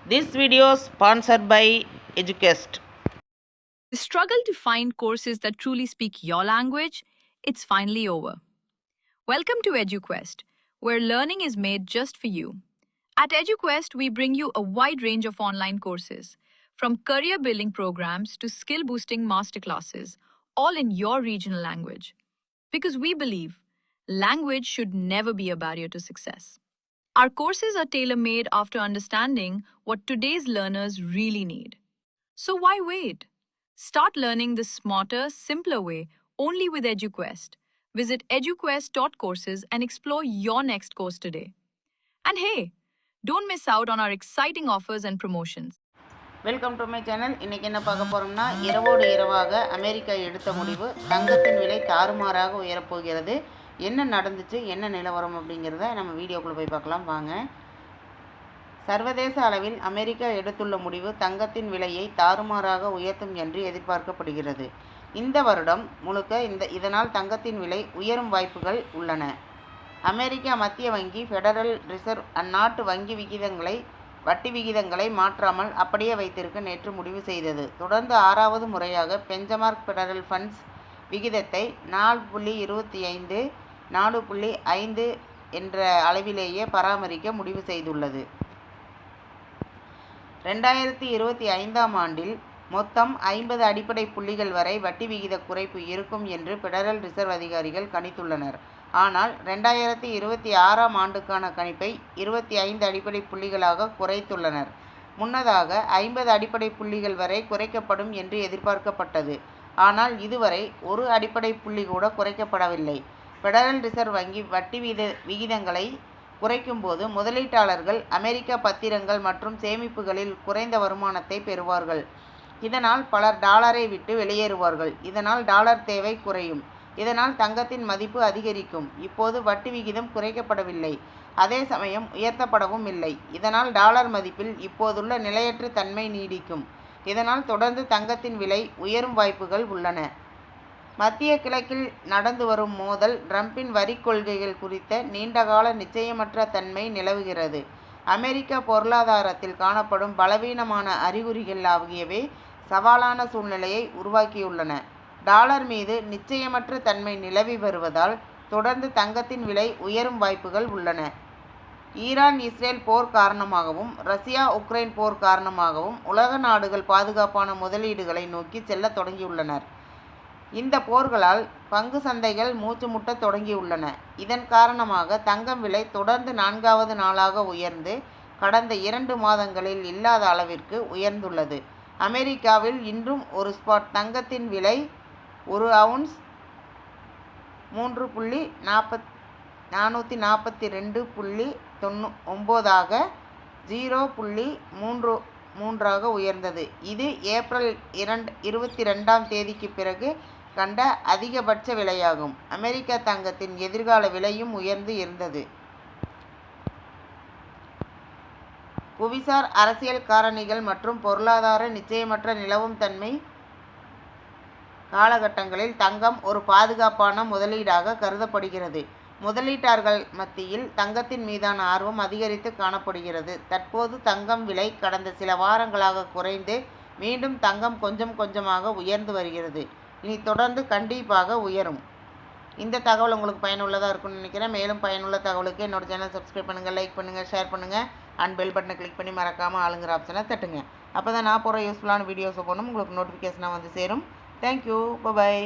This video is sponsored by EduQuest. The struggle to find courses that truly speak your language, it's finally over. Welcome to EduQuest, where learning is made just for you. At EduQuest, we bring you a wide range of online courses, from career building programs to skill boosting masterclasses, all in your regional language. Because we believe language should never be a barrier to success. Our courses are tailor made after understanding what today's learners really need. So why wait? Start learning the smarter, simpler way only with EduQuest. Visit eduquest.courses and explore your next course today. And hey, don't miss out on our exciting offers and promotions. Welcome to my channel. இன்றைக்கி என்ன பார்க்க போகிறோம்னா, இரவோடு இரவாக America எடுத்த முடிவு, தங்கத்தின் விலை தாறுமாறாக உயரப்போகிறது. என்ன நடந்துச்சு, என்ன நிலவரம் அப்படிங்கிறத நம்ம வீடியோக்குள்ளே போய் பார்க்கலாம் வாங்க. சர்வதேச அளவில் அமெரிக்கா எடுத்துள்ள முடிவு தங்கத்தின் விலையை தாறுமாறாக உயர்த்தும் என்று எதிர்பார்க்கப்படுகிறது. இந்த வருடம் முழுக்க இதனால் தங்கத்தின் விலை உயரும் வாய்ப்புகள் உள்ளன. அமெரிக்கா மத்திய வங்கி ஃபெடரல் ரிசர்வ் அந்நாட்டு வட்டி விகிதங்களை மாற்றாமல் அப்படியே வைத்திருக்க நேற்று முடிவு செய்தது. தொடர்ந்து 6வது முறையாக பெஞ்சமார்க் ஃபெடரல் ஃபண்ட்ஸ் விகிதத்தை 4.25 4.5 என்ற அளவிலேயே பராமரிக்க முடிவு செய்துள்ளது. 2025ஆம் ஆண்டில் மொத்தம் 50 அடிப்படை புள்ளிகள் வரை வட்டி விகித குறைப்பு இருக்கும் என்று ஃபெடரல் ரிசர்வ் அதிகாரிகள் கணித்துள்ளனர். ஆனால் 2026ஆம் ஆண்டுக்கான கணிப்பை 25 அடிப்படை புள்ளிகளாக குறைத்துள்ளனர். முன்னதாக 50 அடிப்படை புள்ளிகள் வரை குறைக்கப்படும் என்று எதிர்பார்க்கப்பட்டது. ஆனால் இதுவரை ஒரு அடிப்படை புள்ளி கூட குறைக்கப்படவில்லை. ஃபெடரல் ரிசர்வ் வங்கி வட்டி விகிதங்களை குறைக்கும்போது முதலீட்டாளர்கள் அமெரிக்க பத்திரங்கள் மற்றும் சேமிப்புகளில் குறைந்த வருமானத்தை பெறுவார்கள். இதனால் பலர் டாலரை விட்டு வெளியேறுவார்கள். இதனால் டாலர் தேவை குறையும். இதனால் தங்கத்தின் மதிப்பு அதிகரிக்கும். இப்போது வட்டி விகிதம் குறைக்கப்படவில்லை, அதே சமயம் உயர்த்தப்படவும் இல்லை. இதனால் டாலர் மதிப்பில் இப்போதுள்ள நிலையற்ற தன்மை நீடிக்கும். இதனால் தொடர்ந்து தங்கத்தின் விலை உயரும் வாய்ப்புகள் உள்ளன. மத்திய கிழக்கில் நடந்து வரும் மோதல், ட்ரம்பின் வரி கொள்கைகள் குறித்த நீண்டகால நிச்சயமற்ற தன்மை நிலவுகிறது. அமெரிக்க பொருளாதாரத்தில் காணப்படும் பலவீனமான அறிகுறிகள் ஆகியவை சவாலான சூழ்நிலையை உருவாக்கியுள்ளன. டாலர் மீது நிச்சயமற்ற தன்மை நிலவி வருவதால் தொடர்ந்து தங்கத்தின் விலை உயரும் வாய்ப்புகள் உள்ளன. ஈரான் இஸ்ரேல் போர் காரணமாகவும் ரஷ்யா உக்ரைன் போர் காரணமாகவும் உலக நாடுகள் பாதுகாப்பான முதலீடுகளை நோக்கி செல்ல தொடங்கியுள்ளனர். இந்த போர்களால் பங்கு சந்தைகள் மூச்சு முட்ட தொடங்கியுள்ளன. இதன் காரணமாக தங்கம் விலை தொடர்ந்து 4வது நாளாக உயர்ந்து கடந்த 2 மாதங்களில் இல்லாத அளவிற்கு உயர்ந்துள்ளது. அமெரிக்காவில் இன்றும் ஒரு ஸ்பாட் தங்கத்தின் விலை 1 அவுன்ஸ் 442.9 ஆக 0.33 உயர்ந்தது. இது ஏப்ரல் 22ஆம் தேதிக்கு பிறகு கண்ட அதிகபட்ச விலையாகும். அமெரிக்க தங்கத்தின் எதிர்கால விலையும் உயர்ந்து இருந்தது. புவிசார் அரசியல் காரணிகள் மற்றும் பொருளாதார நிச்சயமற்ற நிலவும் தன்மை காலகட்டங்களில் தங்கம் ஒரு பாதுகாப்பான முதலீடாக கருதப்படுகிறது. முதலீட்டாளர்கள் மத்தியில் தங்கத்தின் மீதான ஆர்வம் அதிகரித்து காணப்படுகிறது. தற்போது தங்கம் விலை கடந்த சில வாரங்களாக குறைந்து மீண்டும் தங்கம் கொஞ்சம் கொஞ்சமாக உயர்ந்து வருகிறது. இனி தொடர்ந்து கண்டிப்பாக உயரும். இந்த தகவல் உங்களுக்கு பயனுள்ளதாக இருக்கும்னு நினைக்கிறேன். மேலும் பயனுள்ள தகவலுக்கு என்னோட சேனல் சப்ஸ்கிரைப் பண்ணுங்கள், லைக் பண்ணுங்கள், ஷேர் பண்ணுங்கள் அண்ட் பெல் பட்டனை கிளிக் பண்ணி மறக்காமல் ஆளுங்கிற ஆப்ஷனை தட்டுங்க. அப்போ தான் நான் போகிற யூஸ்ஃபுல்லான வீடியோஸை போகணும் உங்களுக்கு நோட்டிஃபிகேஷனாக வந்து சேரும். Thank you. Bye-bye.